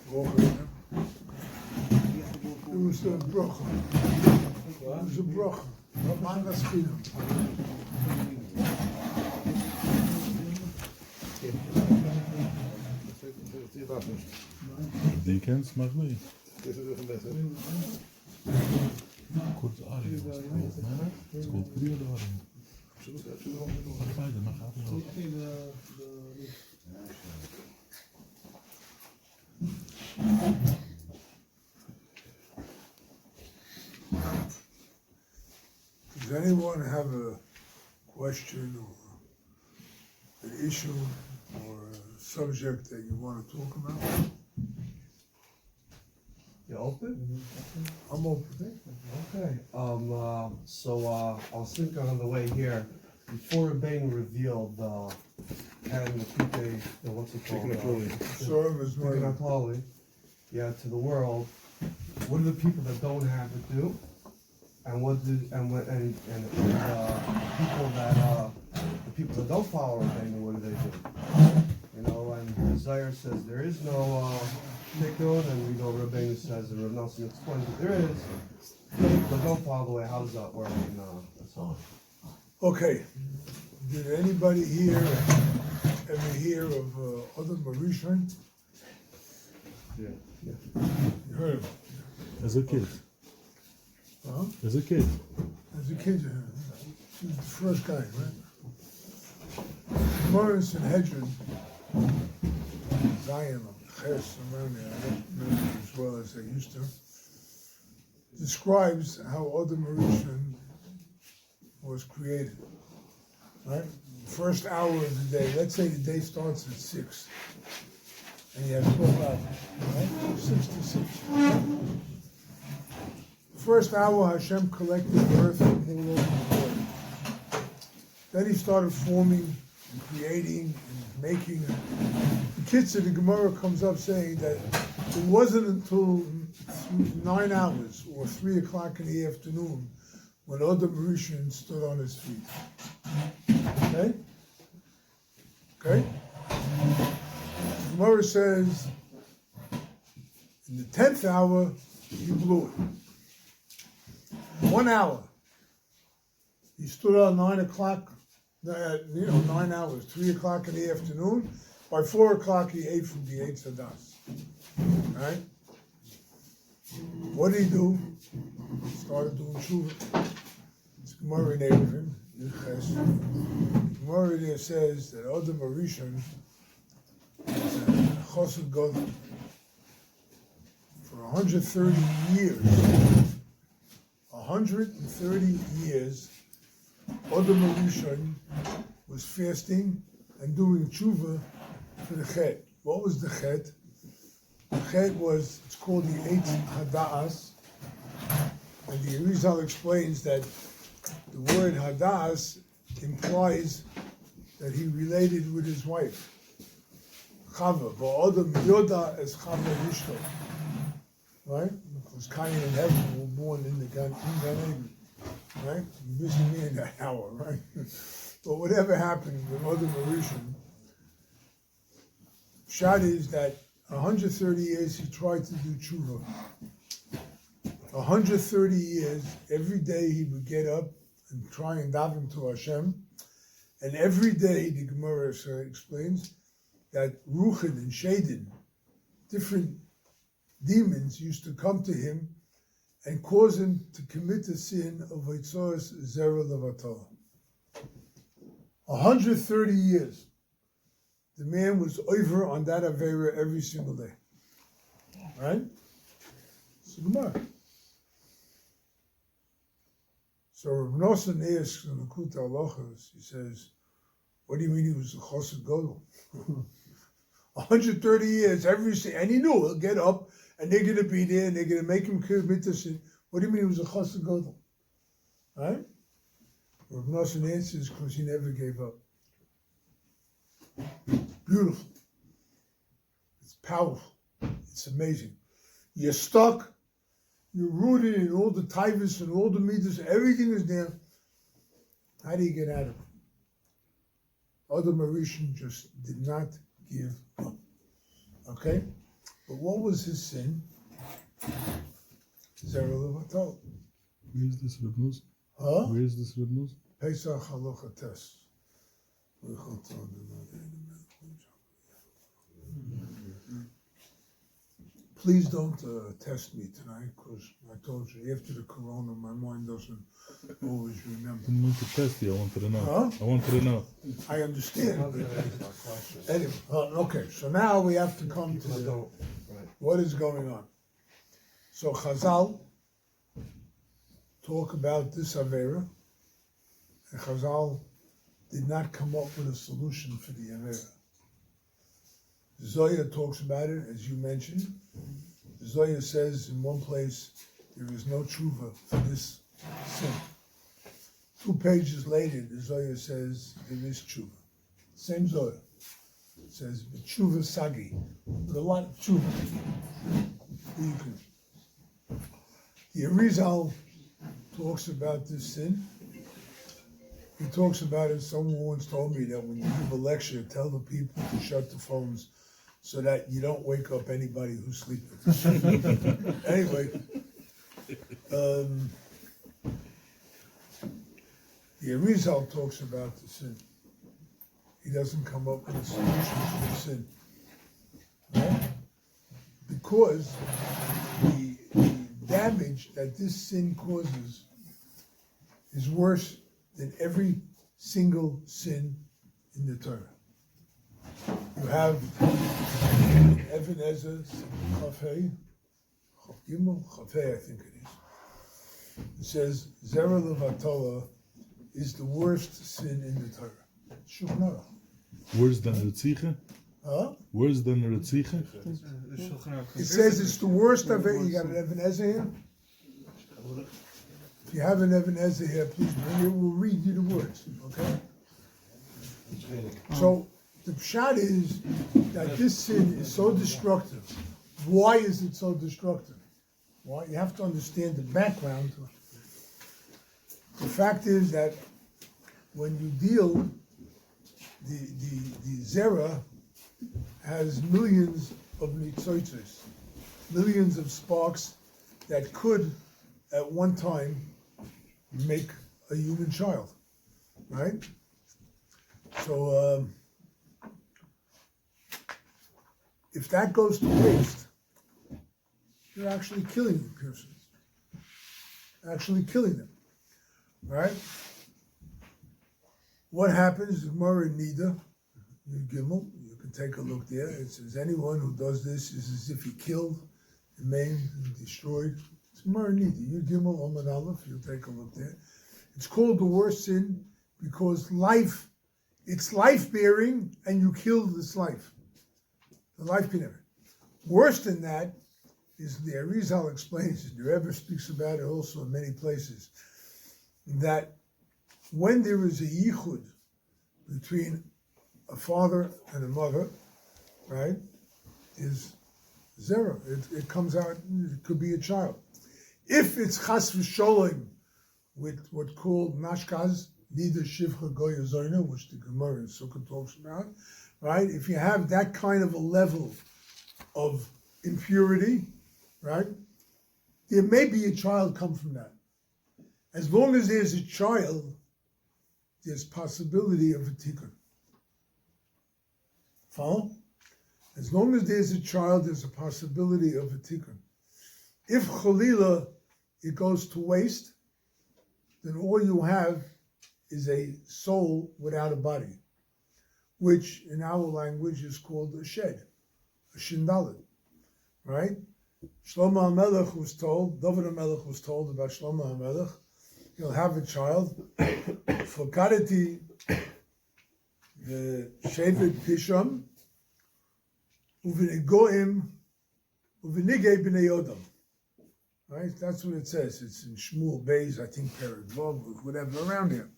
It was a bracha. It was a bracha. Rabban Aspina. Die kent mag niet. Kurz Ari, het is goed prima door. Absoluut, maar gaat het Does anyone have a question or an issue or a subject that you want to talk about? You open? I'm open. Okay. So I was thinking on the way here, before Rabbeinu revealed and the what's it called? Sorry, yeah, to the world. What do the people that don't have it do? And what do the people that don't follow Rabbeinu, what do they do? You know, and Desire says there is no Tikkun, and we know Rabbeinu says, and Rav Nosson explains that there is, but don't follow the way. How does that work? That's all. Okay. Did anybody ever hear of Adam Rishon? Yeah. You heard of him? As a kid. Huh? As a kid. As a kid, he was the first guy, right? Morris and Hedron, Zion, Ches, around there, I don't know as well as I used to, describes how Adam Rishon was created, right? First hour of the day, let's say the day starts at 6, and you have 12 hours, right? 6 to 6. First hour, Hashem collected the earth from all over the world. Then he started forming and creating and making. The Kitzur, the Gemara comes up saying that it wasn't until 9 hours or 3 o'clock in the afternoon when Adam Rishon stood on his feet. Okay? Okay? The Gemara says in the 10th hour, he blew it. 1 hour. He stood on 9 o'clock, 9 hours, 3 o'clock in the afternoon. By 4 o'clock, he ate from the Eitz Hadas. Right? What did he do? He started doing tshuva. It's Gemara in Eruvin. Gemara there says that Adam Rishon was a chassid gadol for 130 years. 130 years, Adam Rishon was fasting and doing tshuva for the chet. What was the chet? The chet was, it's called the Eitz Hadas, and the Arizal explains that the word Hadas implies that he related with his wife, Chava. V'Adam Yoda as Chava Rishon, right? Because Cain and Heaven were born in the Gan Eden, right? You're missing me in that hour, right? But whatever happened with Adam Rishon, shot is that 130 years he tried to do tshuva. 130 years, every day he would get up and try and daven to Hashem. And every day, the Gemara explains, that Ruchin and Shadin, different demons, used to come to him and cause him to commit the sin of Hitzos Zera Lebtala. 130 years. The man was over on that Avera every single day. Right? So Gemara. So Rav Nosson asks in the Kuta Halachos, he says, what do you mean he was a chassid gadol? 130 years, and he knew he'll get up and they're going to be there and they're going to make him commit the sin. What do you mean he was a chassid gadol? Right? Rav Nosson answers because he never gave up. Beautiful. It's powerful. It's amazing. You're stuck. You're rooted in all the taivas and all the midas. Everything is there. How do you get out of it? Adam Rishon just did not give up. Okay? But what was his sin? Zera Levatala. Where is this Ribnus? Huh? Where is this Ribnus? Pesach Halacha Tes. Please don't test me tonight, because I told you, after the corona, my mind doesn't always remember. I didn't want to test you, I wanted to know. Huh? I wanted to know. I understand. How did I answer my question? Anyway, okay, so now we have to come to People the, don't, right. what is going on. So Chazal talk about this Avera, and Chazal did not come up with a solution for the Avera. Zoya talks about it, as you mentioned. Zoya says in one place, there is no tshuva for this sin. 2 pages later, the Zoya says there is tshuva. Same Zoya. It says, tshuva sagi, with a lot of tshuva. The Arizal talks about this sin. He talks about it. Someone once told me that when you give a lecture, tell the people to shut the phones so that you don't wake up anybody who's sleeping. Anyway, the Arizal talks about the sin. He doesn't come up with a solution to the sin. Right? Because the damage that this sin causes is worse than every single sin in the Torah. You have Even Ezer, Chafei, Chaf Gimel, Chafei, I think it is. It says, Zera Levatala is the worst sin in the Torah. Shulchan Aruch. Worse than Ritziche? Huh? Worse than Ritziche? It says it's the worst of it. You got an Even Ezer here? If you have an Even Ezer here, please bring it. We'll read you the words, okay? So, the pshat is that this sin is so destructive. Why is it so destructive? Why? You have to understand the background. The fact is that when you deal, the Zera has millions of nitzotzos, millions of sparks that could, at one time, make a human child, right? So, if that goes to waste, you're actually killing the person. Actually killing them, right? What happens? The Gemara in Nida, Yud Gimel, you can take a look there. It says anyone who does this is as if he killed, and maimed, and destroyed. It's Gemara in Nida, Yud Gimel, Omad Aleph. You'll take a look there. It's called the worst sin because life, it's life-bearing, and you kill this life. The life can never. Worse than that is the Arizal explains it. The Rebbe speaks about it also in many places. That when there is a yichud between a father and a mother, right, is zero. It comes out. It could be a child. If it's chas v'sholem with what's called mashkaz, nida shivcha goya zoyna, which the Gemara in Sukkah talks about. Right? If you have that kind of a level of impurity, right, there may be a child come from that. As long as there's a child, there's possibility of a tikkun. Follow? As long as there's a child, there's a possibility of a tikkun. If chalila, it goes to waste, then all you have is a soul without a body, which in our language is called a shed, a shindalit, right? Shlomo HaMelech was told, David HaMelech was told about Shlomo HaMelech, he'll have a child, Fokadati, the Shevet Pisham, Uvinigoim, Uvinigei B'nei Yodam. Right? That's what it says. It's in Shmuel Beis, I think, Perek Vav, whatever, around here.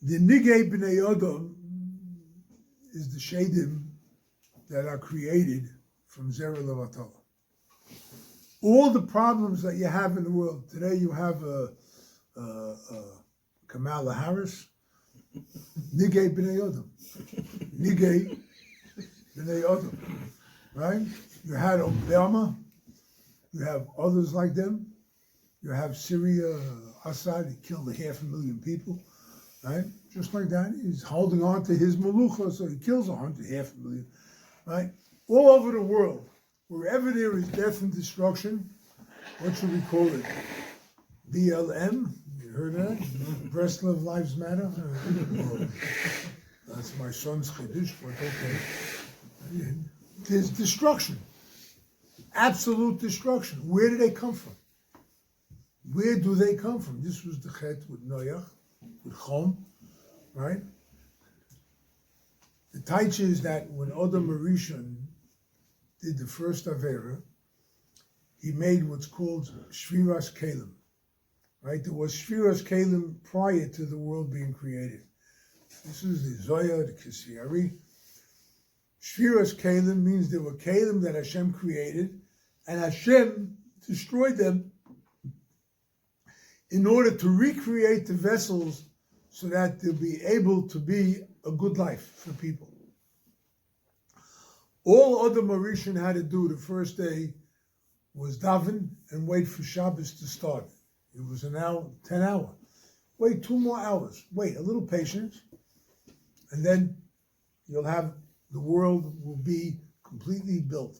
The Nigei B'nei Yodam is the Shadim that are created from Zera Levatala. All the problems that you have in the world today, you have Kamala Harris, Nigei B'nei Yodam. Nigei B'nei Yodam. right? You had Obama, you have others like them. You have Syria, Assad, he killed 500,000 people, right? Just like that, he's holding on to his malucha, so he kills 500,000, right? All over the world, wherever there is death and destruction, what should we call it? BLM? You heard of that? Breslov Lives Matter? That's my son's Kaddish, but okay. There's destruction. Absolute destruction. Where do they come from? Where do they come from? This was the chet with Noach, with Chom, right? The taich is that when Adam Rishon did the first Avera, he made what's called Shviras Kalim, right? There was Shviras Kalim prior to the world being created. This is the Zoya, the Kisiyari. Shviras Kalim means there were Kalim that Hashem created, and Hashem destroyed them in order to recreate the vessels so that they'll be able to be a good life for people. All Adam Rishon had to do the first day was daven and wait for Shabbos to start. It was an hour, 10 hour. Wait 2 more hours. Wait, a little patience, and then you'll have, the world will be completely built.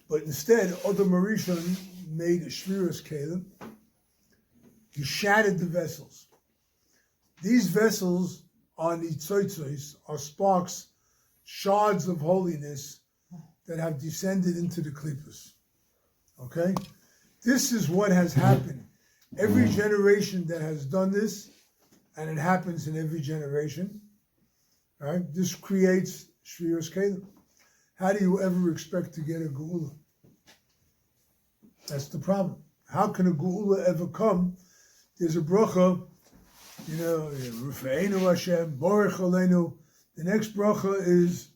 But instead, Adam Rishon made a Shviras Kalim. He shattered the vessels. These vessels are nitzotzos, are sparks, shards of holiness that have descended into the klippas. Okay? This is what has happened. Every generation that has done this, and it happens in every generation, right? This creates Shviras Kalim. How do you ever expect to get a geula? That's the problem. How can a geula ever come? There's a bracha, Rufeinu Hashem, Borech Aleinu. The next bracha is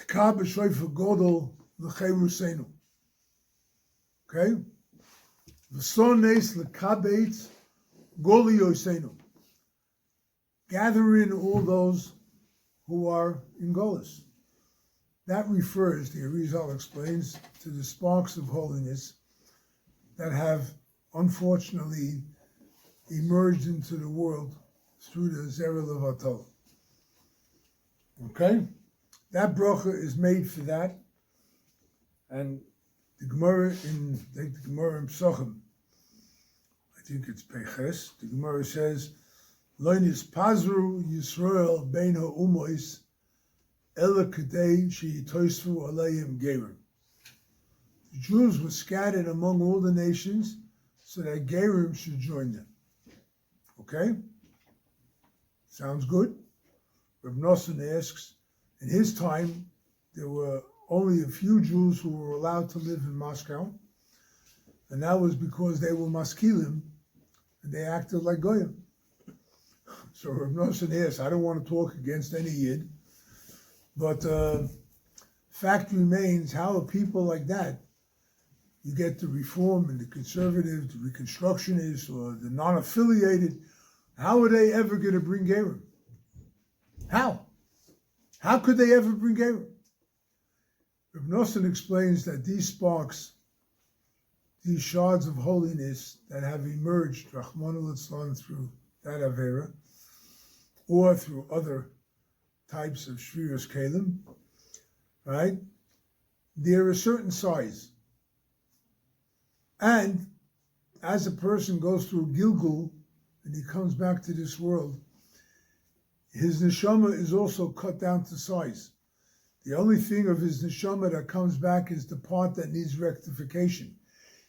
Tkab B'Shofar Godol L'Cheirusenu. Okay? V'son Nes L'Kabeit Goli Yosenu. Gather in all those who are in Golis. That refers, the Arizal explains, to the sparks of holiness that have unfortunately emerged into the world through the Zera Levatala. Okay? That bracha is made for that. And the Gemara in Psachim, I think it's Peches, the Gemara says, Loinis Pazru Yisrael Bein HaUmois Ela Kadei Sheyitoisvu Aleim Gerim. The Jews were scattered among all the nations so that Gerim should join them. Okay? Sounds good? Reb Nosson asks, in his time, there were only a few Jews who were allowed to live in Moscow, and that was because they were maskilim, and they acted like Goyim. So Reb Nosson asks, I don't want to talk against any Yid, but fact remains, how are people like that, you get the Reform and the Conservative, the Reconstructionists, or the non-affiliated, how are they ever going to bring Gerim? How? How could they ever bring Gerim? Reb Nosson explains that these sparks, these shards of holiness that have emerged, Rahman al-Islam, through that Avera, or through other types of Shviras Kalim, right? They're a certain size. And as a person goes through Gilgul, and he comes back to this world, his neshama is also cut down to size. The only thing of his neshama that comes back is the part that needs rectification.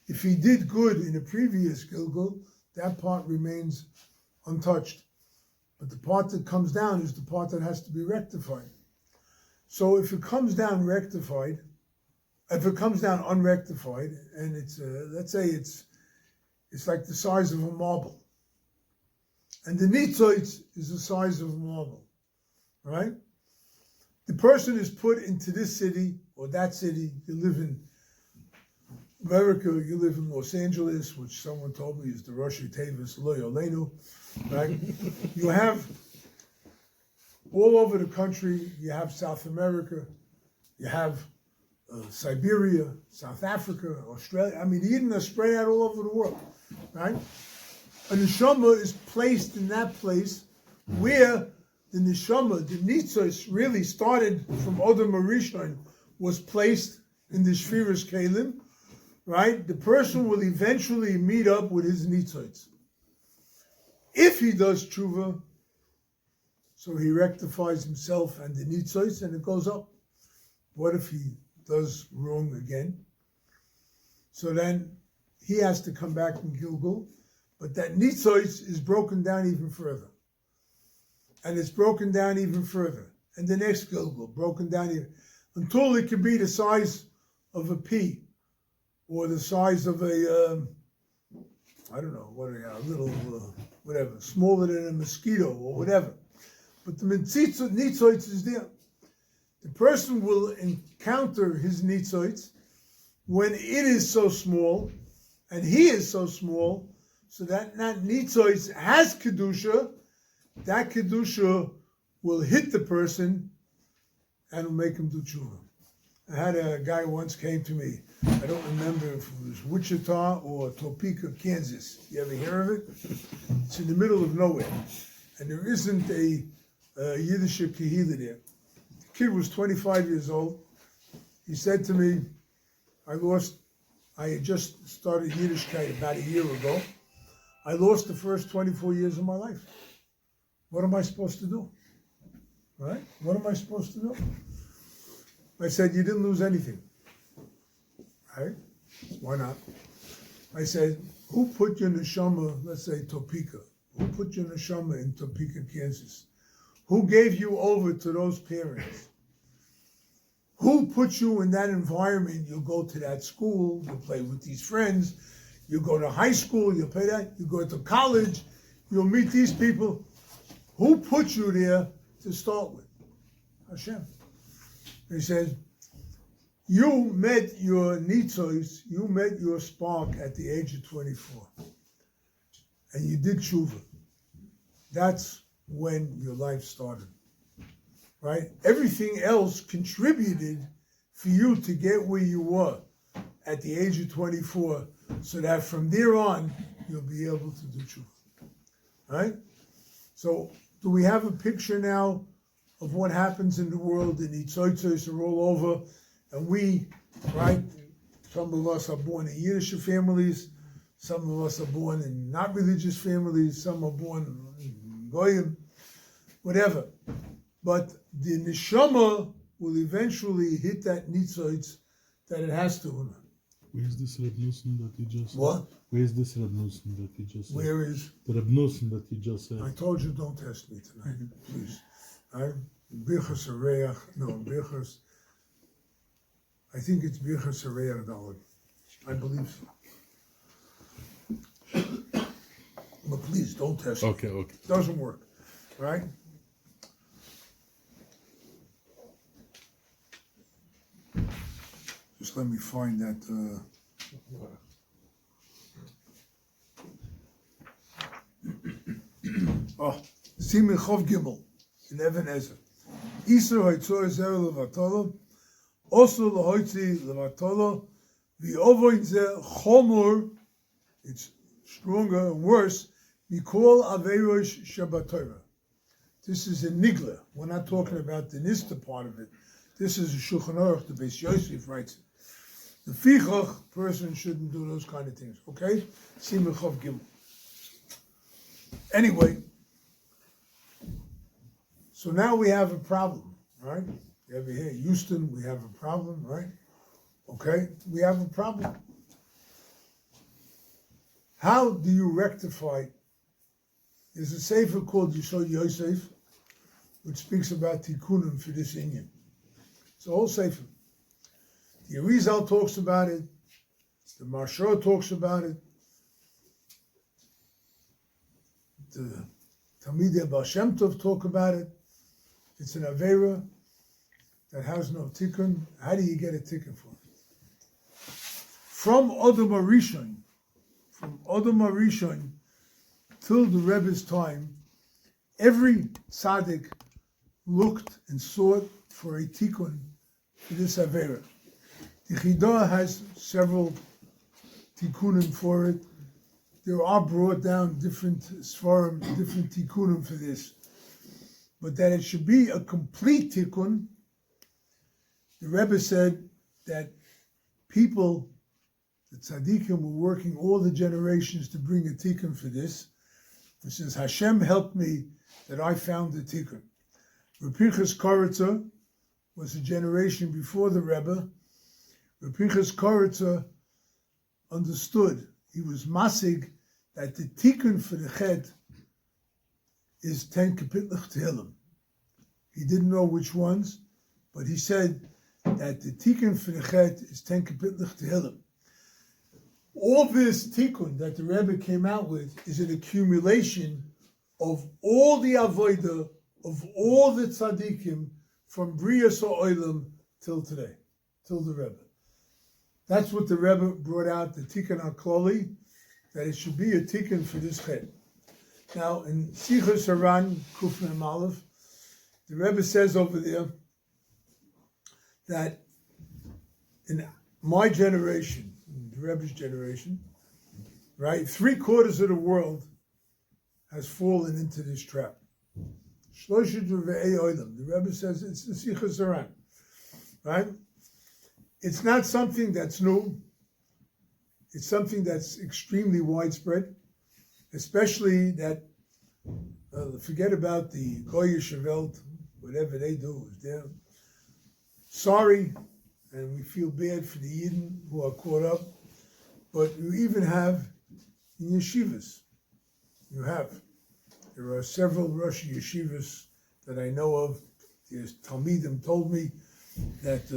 If he did good in a previous Gilgul, that part remains untouched. But the part that comes down is the part that has to be rectified. So if it comes down unrectified, and it's, let's say it's like the size of a marble, and the nitzoitz is the size of a marble, right? The person is put into this city or that city. You live in America, you live in Los Angeles, which someone told me is the Rosh Tevis Lo Yolenu, right? You have all over the country. You have South America, you have Siberia, South Africa, Australia. I mean, the Yidden are spread out all over the world, right? A neshama is placed in that place where the neshama, the nitzos, really started from Odom Arishon, was placed in the Shviras Kelim, right? The person will eventually meet up with his nitzos. If he does tshuva, so he rectifies himself and the nitzos, and it goes up. What if he does wrong again? So then he has to come back in Gilgul, but that nitzos is broken down even further. And it's broken down even further. And the next Gilgul, broken down even, until it can be the size of a pea, or the size of a, I don't know, what a little, whatever, smaller than a mosquito or whatever. But the nitzos is there. The person will encounter his nitzos when it is so small, and he is so small, so that nitzos has kedusha. That kedusha will hit the person and will make him do tshuva. I had a guy once came to me. I don't remember if it was Wichita or Topeka, Kansas. You ever hear of it? It's in the middle of nowhere, and there isn't a Yiddish kehillah there. The kid was 25 years old. He said to me, I had just started Yiddishkeit about a year ago. I lost the first 24 years of my life. What am I supposed to do? Right? What am I supposed to do? I said, you didn't lose anything. Right? Why not? I said, who put your neshama, let's say Topeka, who put your neshama in Topeka, Kansas? Who gave you over to those parents? Who put you in that environment? You go to that school, you play with these friends, you go to high school, you play that, you go to college, you'll meet these people. Who put you there to start with? Hashem. He says, you met your nitzos, you met your spark at the age of 24. And you did tshuva. That's when your life started. Right? Everything else contributed for you to get where you were at the age of 24, so that from there on, you'll be able to do tshuva. Right? So, do we have a picture now of what happens in the world? The nitzotzos are all over, and we, right? Some of us are born in Yiddish families, some of us are born in not religious families, some are born in goyim, whatever. But the neshama will eventually hit that nitzotz that it has to. Where's this Reb Nosson that you just said? What? Where's this Reb Nosson that you just said? Where is? The Reb Nosson that you just said. I told you don't test me tonight, please. Birchas Areach, no, Birchas, I think it's Birchas Areach Dalet. I believe so. But please, don't test me. Okay. It doesn't work, right? Just let me find that. Simin Chov Gimel in Even Ezer. Iser Hoitzor Zer Levatolo, also Lehoitzi Levatolo, V'ovoin Zer Chomor, it's stronger and worse, Mikol Averosh Shabbatorah. This is a nigla. We're not talking about the nista part of it. This is a Shulchan Aruch, the Beis Yosef writes it. The fichach person shouldn't do those kind of things, okay? Simin Chov Gimel. Anyway, so now we have a problem, right? You ever hear Houston, we have a problem, right? Okay, we have a problem. How do you rectify? There's a sefer called Yisod Yosef, which speaks about tikkunim for this Indian. It's a whole sefer. The Arizal talks about it. The Marshal talks about it. The Talmidei Baal Shem Tov talk about it. It's an Avera that has no tikkun. How do you get a tikkun for it? From Odom Arishon till the Rebbe's time, every tzaddik looked and sought for a tikkun for this avera. The Chidah has several tikkunim for it. There are brought down different svarim, different tikkunim for this. But that it should be a complete tikkun, the Rebbe said that people, the tzaddikim, were working all the generations to bring a tikkun for this. It says, Hashem helped me that I found the tikkun. Reb Pinchas Koritzer was a generation before the Rebbe. Reb Pinchas Koritzer understood, he was masig, that the tikkun for the chet is 10 kapitlach tehillim. He didn't know which ones, but he said that the tikkun for the chet is 10 kapitlach tehillim. All this tikkun that the Rebbe came out with is an accumulation of all the avodah of all the tzaddikim from Brias Ha'olam till today, till the Rebbe. That's what the Rebbe brought out, the Tikkun HaKlali, that it should be a Tikkun for this chet. Now, in Sichos Haran, Kuf Mem Aleph, the Rebbe says over there that in my generation, the Rebbe's generation, right, 3/4 of the world has fallen into this trap. The Rebbe says it's the Sichos Haran, right? It's not something that's new. It's something that's extremely widespread, especially that, forget about the Goyish Welt, whatever they do is there. Sorry, and we feel bad for the Yidden who are caught up, but you even have in yeshivas. There are several Rosh yeshivas that I know of. There's Talmidim told me that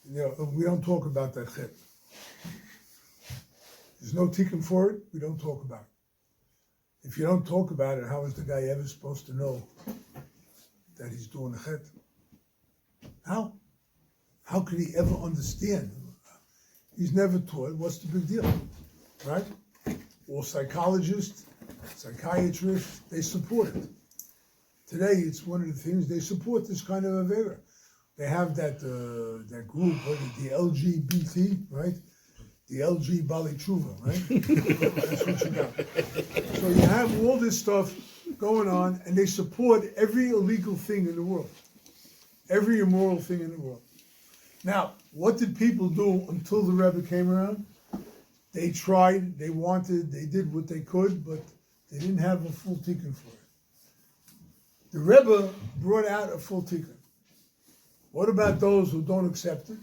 we don't talk about that chet. There's no tikkun for it. We don't talk about it. If you don't talk about it, how is the guy ever supposed to know that he's doing a chet? How? How could he ever understand? He's never taught. What's the big deal, right? All psychologists, psychiatrists, they support it. Today, it's one of the things they support this kind of avera. They have that group, the LGBT, right? The LG Bali Tshuva, right? That's what you got. So you have all this stuff going on, and they support every illegal thing in the world, every immoral thing in the world. Now, what did people do until the Rebbe came around? They tried, they wanted, they did what they could, but they didn't have a full tikkun for it. The Rebbe brought out a full tikkun. What about those who don't accept it?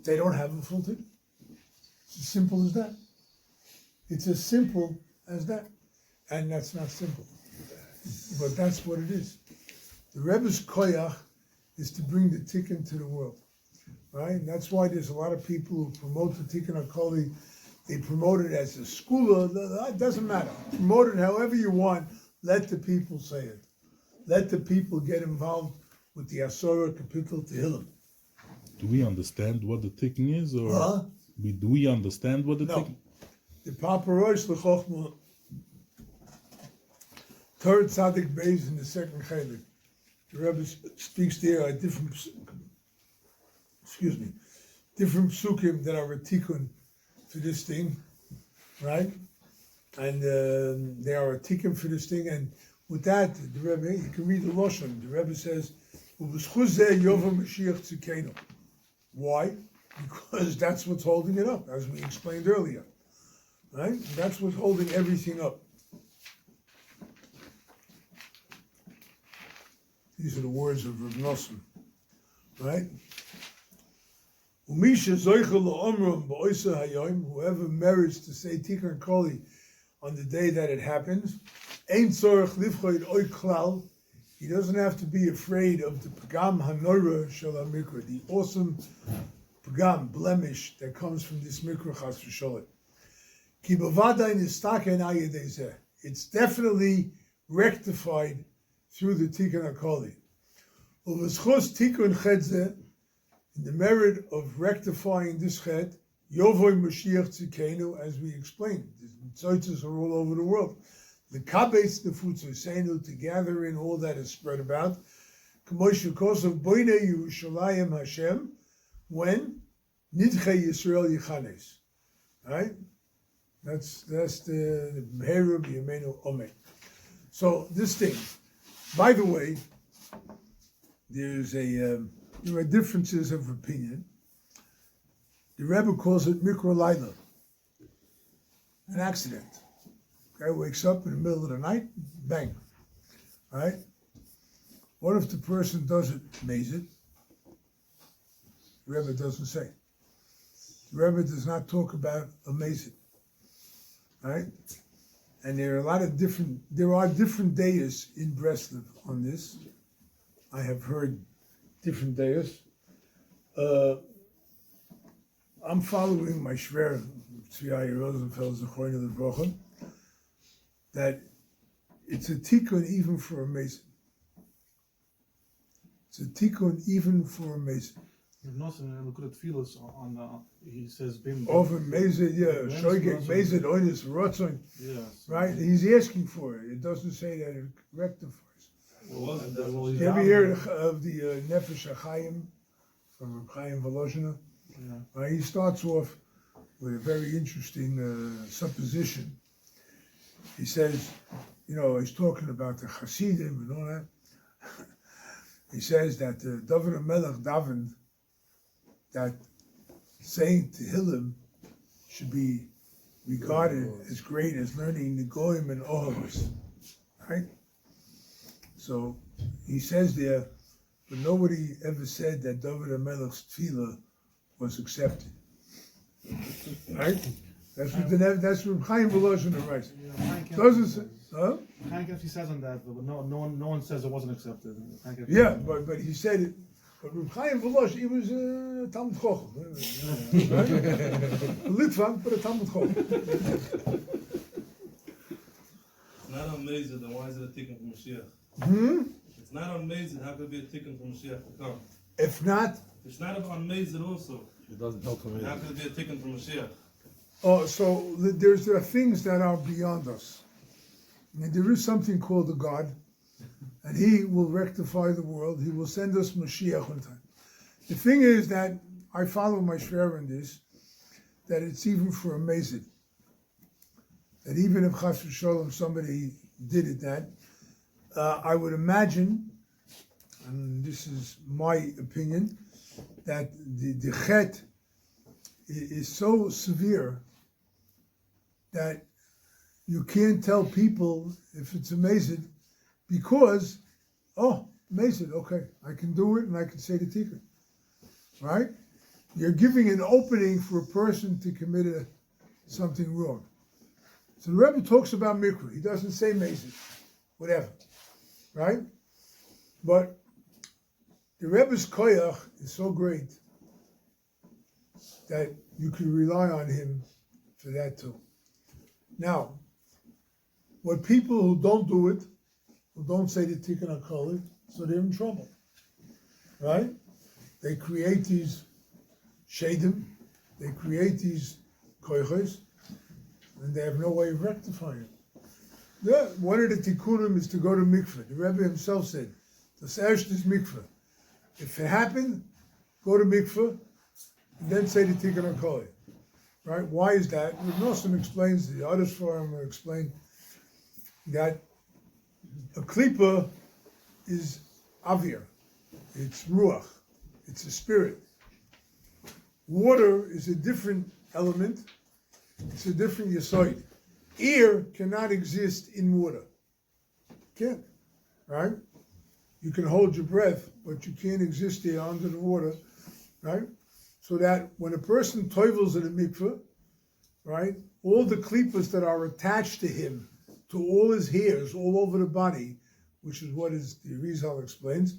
They don't have a full tikkun. It's as simple as that. It's as simple as that. And that's not simple. But that's what it is. The Rebbe's koyach is to bring the tikkun to the world. Right? And that's why there's a lot of people who promote the Tikkun HaKlali. They promote it as a skula. It doesn't matter. Promote it however you want. Let the people say it. Let the people get involved with the Asora Kapitel Tehillim. Do we understand what the tikkun is, or do we understand what the tikkun? The Papa Rosh L'Chochma, third Tzaddik Beis in the second Chelik. The Rebbe speaks there at different psukim that are a tikkun for this thing, right? And they are a tikkun for this thing. And with that, the Rebbe, you can read the Lashon. The Rebbe says, why? Because that's what's holding it up, as we explained earlier, right? That's what's holding everything up. These are the words of Reb Nosson, right? Whoever merits to say Tikkun HaKlali on the day that it happens, he doesn't have to be afraid of the pagam hanora shel mikra, the awesome pagam, blemish that comes from this mikra chas v'sholem. Ki b'vaday nistaken al yedei zeh. It's definitely rectified through the Tikkun HaKlali. Uv'schos Tikkun chet zeh, in the merit of rectifying this chet, Yovoy Mashiach Tzidkenu, as we explained, the tzotzes are all over the world. the kabetz nefutzoseinu, to gather in all that is spread about. K'moshe kosov boinei Yerushalayim Hashem, when nidchei Yisrael yichanes. Right? That's the Meheru b'Yameinu Omer. So this thing, by the way, there are differences of opinion. The Rebbe calls it mikro laila, an accident. Guy wakes up in the middle of the night, bang. Right? What if the person doesn't maze it? The Rebbe doesn't say. The Rebbe does not talk about a maze it. Right? And there are different days in Breslov on this. I have heard different days. I'm following my Shver, Tzvi Rosenfeld, Zechoyne Levrocha, that it's a tikkun even for a mason. It's a tikkun even for a mason. Look at Philos on he says bim. Over mason, yeah, shoygek mason oinus rotzon. Yes. Right? He's asking for it. It doesn't say that it rectifies. You ever hear of the Nefesh Chaim from Chaim Volozhina? Yeah. He starts off with a very interesting supposition. He says, he's talking about the Hasidim and all that. He says that David HaMelech davened that saying Tehillim should be regarded as great as learning Negoim and Ohavos. Right? So he says there, but nobody ever said that David HaMelech's tefillah was accepted. Right? That's what Chaim Volozhina writes. Doesn't say, huh? Chaim says on that, but no one says it wasn't accepted. Yeah, but he said it. But Chaim Volozhina, he was a Talmud Chochem. Right? A Litvan, but a Talmud Chochem. It's not amazing, then why is it a tikkun from Mashiach? It's not amazing, how could it be a tikkun from Mashiach to come? If not, it's not about amazing also. It doesn't help him. How could it be a tikkun from Mashiach? oh, so there are things that are beyond us. And there is something called a God, and He will rectify the world. He will send us Mashiach one time. The thing is that I follow my Shver in this, that it's even for a Mazid. That even if Chas v'Sholom somebody did it I would imagine, and this is my opinion, that the chet is so severe that you can't tell people if it's amazing because, amazing, okay, I can do it and I can say the tikkun, right? You're giving an opening for a person to commit something wrong. So the Rebbe talks about mikra. He doesn't say amazing, whatever, right? But the Rebbe's koyach is so great that you can rely on him for that too. Now, what people who don't do it, who don't say the tikkun HaKlali, so they're in trouble, right? They create these shadim, they create these koyches, and they have no way of rectifying it. Yeah, one of the tikkunim is to go to mikveh. The Rebbe himself said, "Das erste is mikveh." If it happened, go to mikveh, and then say the tikkun HaKlali. Right? Why is that? Rav Nosson explains, the others for him explain that a klipa is avir, it's ruach, it's a spirit. Water is a different element, it's a different yesod. Air cannot exist in water. Can't, right? You can hold your breath, but you can't exist there under the water, right? So that when a person toivels in a mikveh, right, all the klipas that are attached to him, to all his hairs, all over the body, which is what the Rizal explains,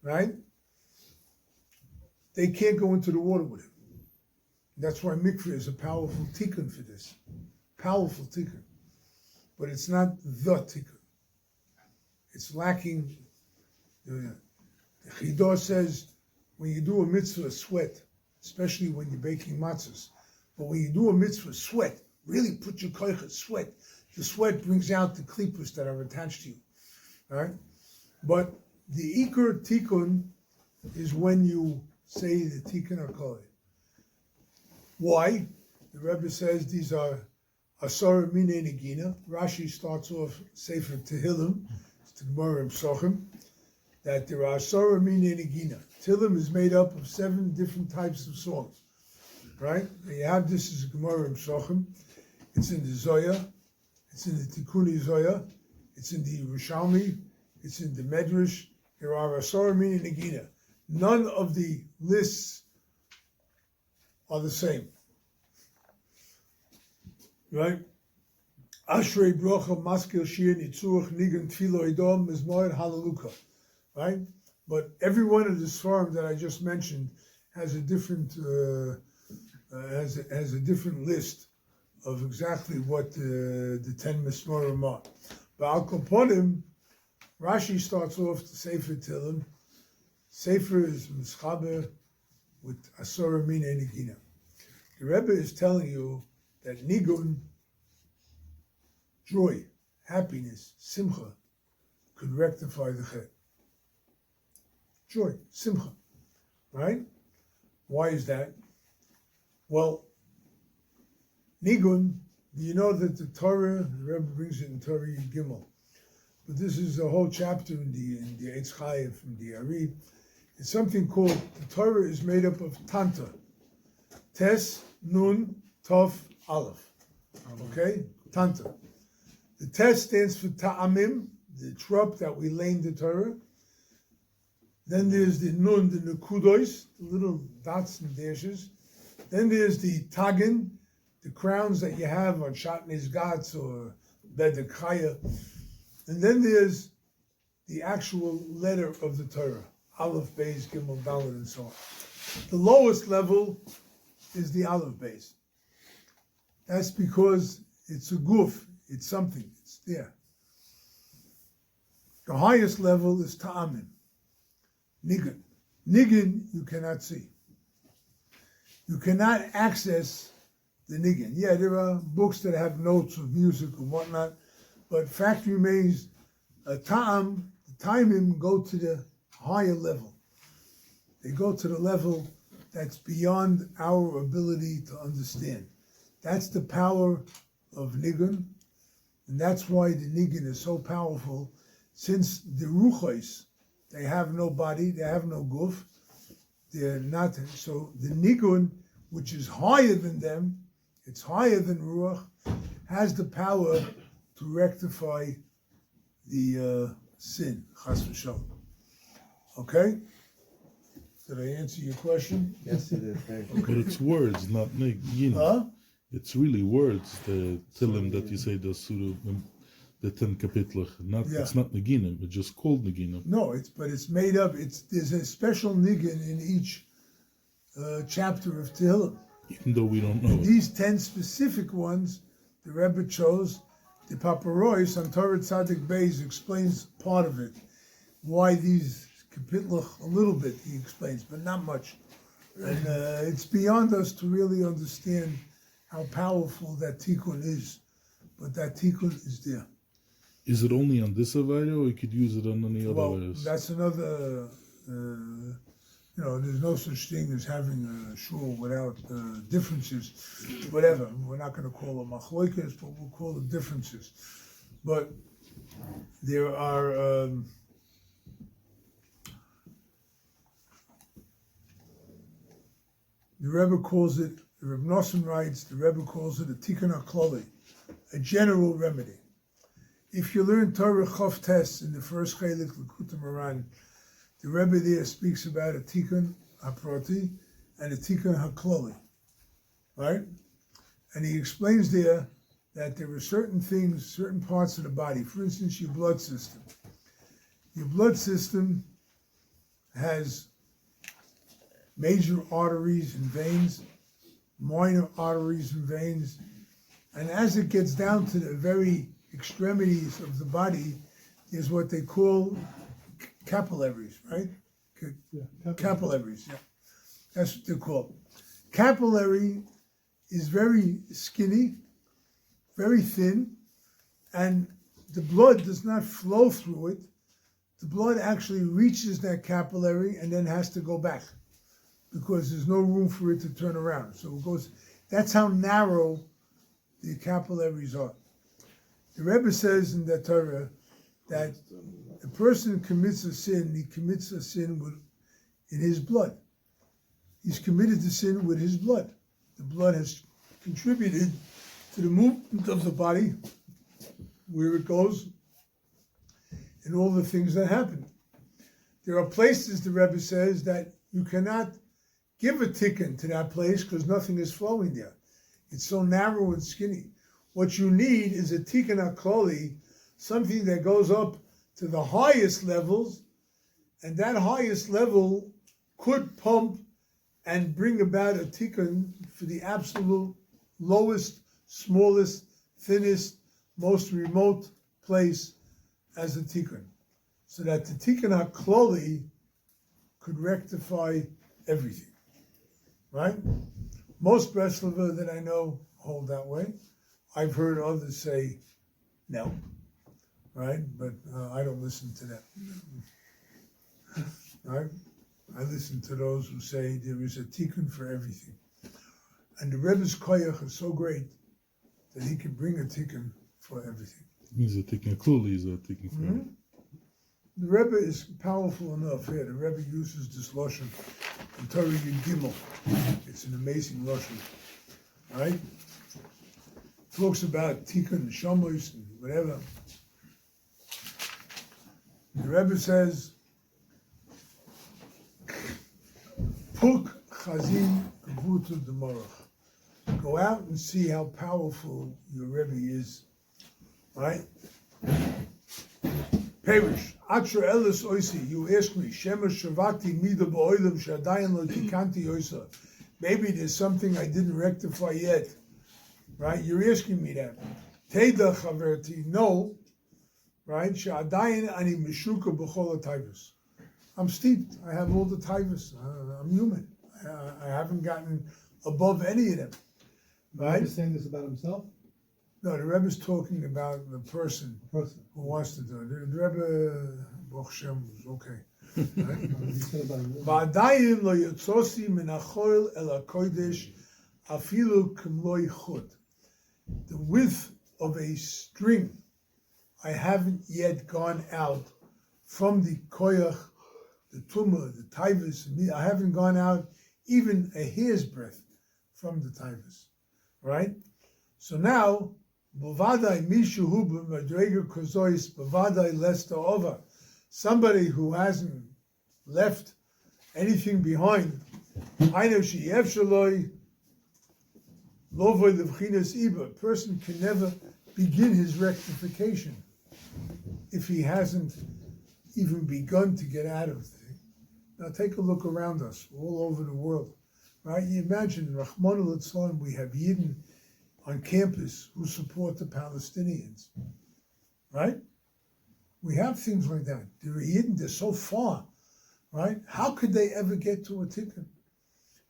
right? They can't go into the water with him. That's why mikveh is a powerful tikkun for this. Powerful tikkun. But it's not the tikkun. It's lacking. The Chidah says, when you do a mitzvah, sweat, especially when you're baking matzahs. But when you do a mitzvah, sweat. Really put your koychet, sweat. The sweat brings out the klippos that are attached to you, right? But the Iker Tikkun is when you say the Tikkun or Koli. Why? The Rebbe says these are Asar Minei Negina. Rashi starts off Sefer Tehillim, it's the Gemara in Psochim, that there are Asar Minei Negina. Tehillim is made up of 7 different types of songs, right? And you have this as a Gemara in Psochim. It's in the Zoya, it's in the Tikkun Zoya, it's in the Yerushalmi, it's in the Medrash. There are Asar Minei Negina. None of the lists are the same. Right? Ashrei brocha maskil shir nitzuach nigan tfilo edom mizmoed halaluka. Right? But every one of the svarim that I just mentioned has a different has a different list of exactly what the 10 mismorim are. But al koponim, Rashi starts off the Sefer Tehillim. Sefer is mischaber with asora minei negina. The Rebbe is telling you that nigun, joy, happiness, simcha, could rectify the chet. Joy, simcha, right? Why is that? Well, nigun, do you know that the Torah, the Rebbe brings it in Torah Gimel, but this is a whole chapter in the Eitz Chaim from the Ari. It's something called, the Torah is made up of Tanta, Tes, Nun, Tov, Aleph. Okay? Tanta. The Tes stands for Ta'amim, the trup that we lay in the Torah. Then there's the Nun, the Nekudos, the little dots and dashes. Then there's the Tagin, the crowns that you have on Shatnez Gats or Bedek Chaya. And then there's the actual letter of the Torah, Aleph, Beis, Gimel, Dalet, and so on. The lowest level is the Aleph Beis. That's because it's a guf, it's something, it's there. The highest level is Ta'amim, Nigun. Nigun you cannot see. You cannot access the Nigun. Yeah, there are books that have notes of music and whatnot, but fact remains, Ta'am, the Ta'amim go to the higher level. They go to the level that's beyond our ability to understand. That's the power of Nigun, and that's why the Nigun is so powerful, since the Ruchos, they have no body, they have no guf, they're not, so the Nigun, which is higher than them, it's higher than Ruach, has the power to rectify the sin, Chas v'shalom. Okay? Did I answer your question? Yes, it is. Thank you. But it's words, not negina. Huh? It's really words. The Tehillim that you say the Surah, the 10 kapitlach. Not Yeah. It's not negina. It's just called negina. No, but it's made up. There's a special nigun in each chapter of Tehillim. Even though we don't know it. These 10 specific ones, the Rebbe chose. The Paparois on Torah Tzadik Beis explains part of it. Why these kapitlach, a little bit he explains, but not much. And it's beyond us to really understand how powerful that tikkun is. But that tikkun is there. Is it only on this Avaya, or you could use it on any other Well, Avayas? that's another, there's no such thing as having a shul without differences. Whatever, we're not going to call them machloikas, but we'll call them differences. But there are, the Rebbe calls it, the Reb Nosson writes, the Rebbe calls it a tikkun k'lali, a general remedy. If you learn Torah Chof Tes in the first Chelik L'Kutei Moharan, the Rebbe there speaks about a tikkun haprati and a tikkun haklali, right? And he explains there that there are certain things, certain parts of the body. For instance, your blood system. Your blood system has major arteries and veins, minor arteries and veins, and as it gets down to the very extremities of the body, is what they call capillaries, right? Capillaries, yeah. That's what they're called. Capillary is very skinny, very thin, and the blood does not flow through it. The blood actually reaches that capillary and then has to go back because there's no room for it to turn around. So it goes, that's how narrow the capillaries are. The Rebbe says in the Torah that a person commits a sin, he commits a sin in his blood. He's committed the sin with his blood. The blood has contributed to the movement of the body, where it goes, and all the things that happen. There are places, the Rebbe says, that you cannot give a tikkun to that place because nothing is flowing there. It's so narrow and skinny. What you need is a tikkun koli, something that goes up to the highest levels, and that highest level could pump and bring about a tikkun for the absolute lowest, smallest, thinnest, most remote place as a tikkun, so that the tikkun HaKloli could rectify everything, right? Most Breslover that I know hold that way. I've heard others say no, right? But I don't listen to that, right? I listen to those who say there is a tikkun for everything. And the Rebbe's koyach is so great that he can bring a tikkun for everything. He's a tikkun kluli, he's a tikkun for Mm-hmm. The Rebbe is powerful enough here. The Rebbe uses this lashon in Torah Yud Gimel. It's an amazing lashon, right? Talks about tikkun, shamos, and whatever. The Rebbe says, Puk chazin gvutu demorach. Go out and see how powerful your Rebbe is, right? Perish. Atra elis oisi. You ask me, Shema shavati mida ba'olam shadayan lo tikanti oisa. Maybe there's something I didn't rectify yet, right? You're asking me that. Teda chaverti. No, right? Shadayan ani mishuka b'chol taivus. I'm steeped. I have all the taivus. I'm human. I haven't gotten above any of them, right? He's saying this about himself? No, the Rebbe's talking about the person who wants to do it. The Rebbe, Baruch Hashem, was okay. He said about him. Va'adayin lo yotzosi min ha'choil el ha'kodesh afilu k'mloi chut. The width of a string, I haven't yet gone out from the koyach, the tumah, the taivus. I haven't gone out even a hair's breadth from the taivus, right? So now, b'vadai mishu hu b'madrega kozois b'vadai lesta over. Somebody who hasn't left anything behind, a person can never begin his rectification if he hasn't even begun to get out of it. Now take a look around us, all over the world, right? You imagine, Rahman al-Islam, we have Yidden on campus who support the Palestinians, right? We have things like that. They're Yidden, they're so far, right? How could they ever get to a tikkun,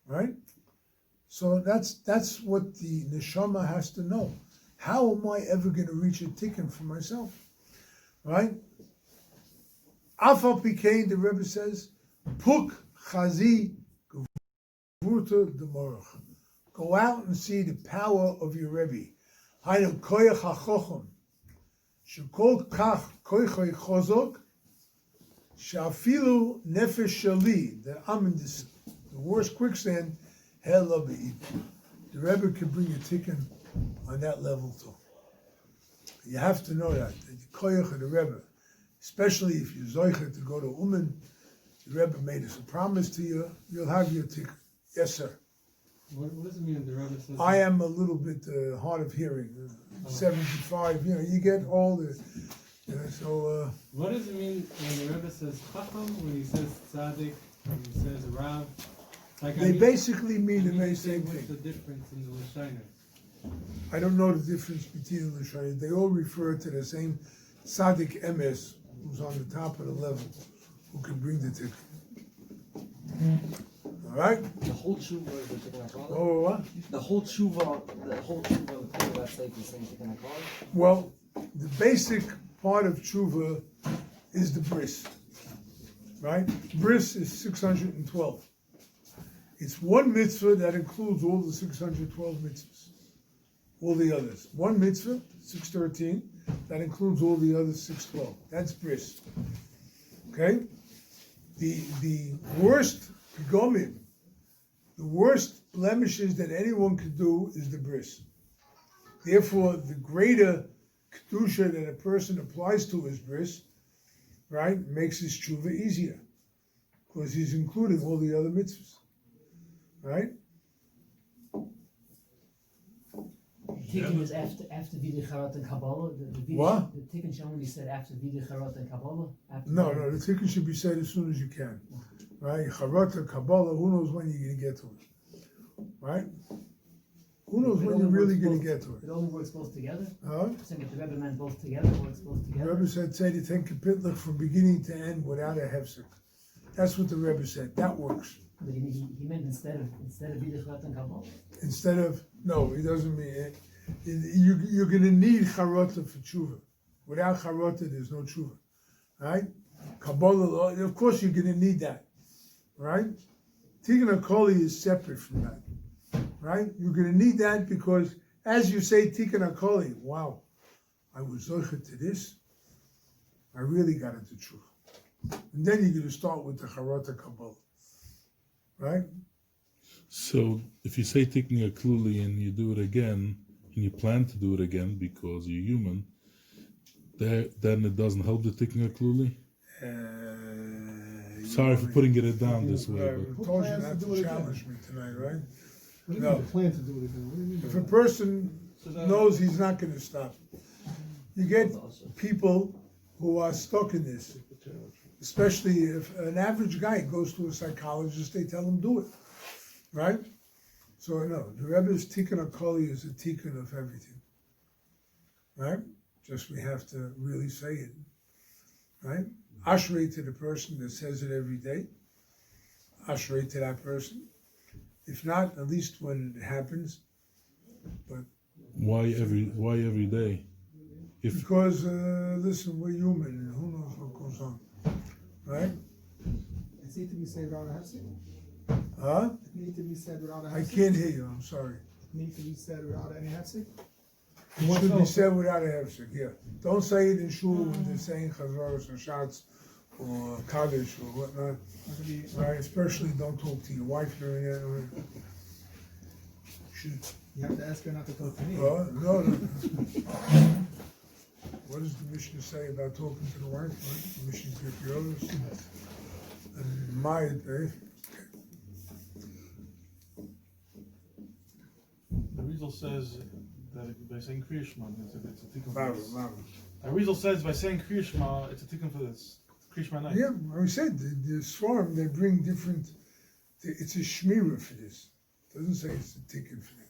right? So that's what the neshama has to know. How am I ever going to reach a tikkun for myself, right? Afal Pikein, the Rebbe says, Puk chazi gvurta demorach. Go out and see the power of your Rebbe. Hainu koyach hachochom. Shekol kach koychoi chozok. Shafilu nefesh shali. That I'm in this, the worst quicksand. Hell of it. The Rebbe can bring a tikkun on that level too. You have to know that the koyach of the Rebbe, especially if you're zoicher to go to Uman, the Rebbe made us a promise to you, you'll have your tikkun. Yes, sir. What does it mean the Rebbe says? I am a little bit hard of hearing, 75, you get older. So, what does it mean when the Rebbe says Chacham, when he says Tzaddik, when he says Rav? Like, they basically mean the very same What's the thing. difference in the Lashaina? I don't know the difference between the Lashayim. They all refer to the same Tzaddik Emes, who's on the top of the level, who can bring the tikkun. All right? The whole tshuva is the Tikkun HaKlali? Oh, what? The whole tshuva, that's like the same Tikkun HaKlali? Well, the basic part of tshuva is the bris, right? Bris is 612. It's one mitzvah that includes all the 612 mitzvahs, all the others. One mitzvah, 613, that includes all the other 612. That's bris. Okay? The worst gomim, the worst blemishes that anyone could do is the bris. Therefore, the greater kedusha that a person applies to his bris, right, makes his tshuva easier, because he's including all the other mitzvahs, right? Tikkun is after Vidya Charot and Kabbalah. What? The Tikkun should only be said after Vidya Charot and Kabbalah. No, the tikkun should be said as soon as you can, right? Charot or Kabbalah, who knows when you're going to get to it, right? Who knows when you're really going to get to it? It only works both together. Huh? Saying if the Rebbe meant both together, it works both The together. Rebbe said, say the 10 kapitlik from beginning to end without a hefsek. That's what the Rebbe said. That works. But he meant instead of Vidya Charot and Kabbalah. Instead of, no, he doesn't mean it. You're going to need charota for tshuva. Without charota, there's no tshuva, right? Kabbalah, of course you're going to need that, right? Tikkun HaKoli is separate from that, right? You're going to need that because as you say Tikkun HaKoli, wow, I was zocher to this, I really got into tshuva. And then you're going to start with the charota Kabbalah, right? So if you say Tikkun HaKluli and you do it again, and you plan to do it again because you're human, then it doesn't help the Tikkun HaKluli? Sorry for putting it down this way. I told you not to challenge me tonight, right? What do you No. mean plan to do it again? What do you mean? If a person knows he's not going to stop, you get people who are stuck in this. Especially if an average guy goes to a psychologist, they tell him do it, right? So no, the Rebbe's Tikkun HaKoli is a tikkun of everything, right? Just we have to really say it, right? Ashrei to the person that says it every day. Ashrei to that person. If not, at least when it happens. But Why every day? because listen, we're human, and who knows what goes on, right? It needs to be said without a hefsek. Huh? It needs to be said without a I hefsek. can't hear you. I'm sorry. It needs to be said without any hefsek. It should be said without a hefsek, yeah. Don't say it in shul when they're saying chazaros or shots or kaddish or whatnot, right? Especially don't talk to your wife during that. Right? You have to ask her not to talk to me. No. What does the Mishnah say about talking to the wife? Right? The Mishnah Kirkiotis. And my day. The Rizal says that by saying Kriya Shema, it's a tikkun for Louder, this. louder. The Rizal says by saying Kriya Shema, it's a tikkun for this. Kriya Shema night. Yeah, I said the Swarm, they bring different. It's a shmira for this. It doesn't say it's a ticket for that.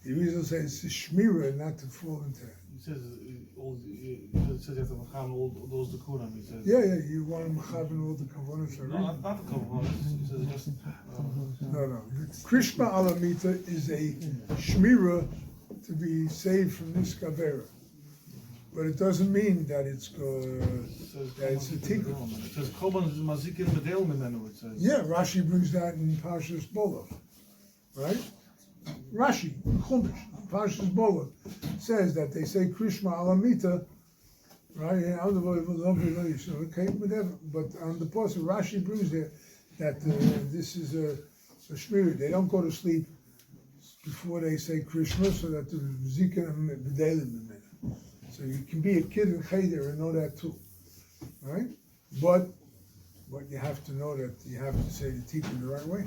The reason says it's a shmira not to fall into that. He says you have to macham all those dekurim. He says. Yeah, you want to mechaben all the kavanas No, already. not the kavod. He says just. No. Krishma alamita is a shmira to be saved from this kavera. But it doesn't mean that it's a tikkun. It says Koban mazikin medel mimenu. It says. Yeah, Rashi brings that in Parshas Bolov, right? Rashi, Chumash, Parshas Bolov, says that they say Krishma alamita, right? Okay, whatever. But on the post, Rashi brings there that this is a shmir. They don't go to sleep before they say Krishma, so that the zikah b'delim. So you can be a kid in cheder and know that too, right? But you have to know that you have to say the tikkun the right way.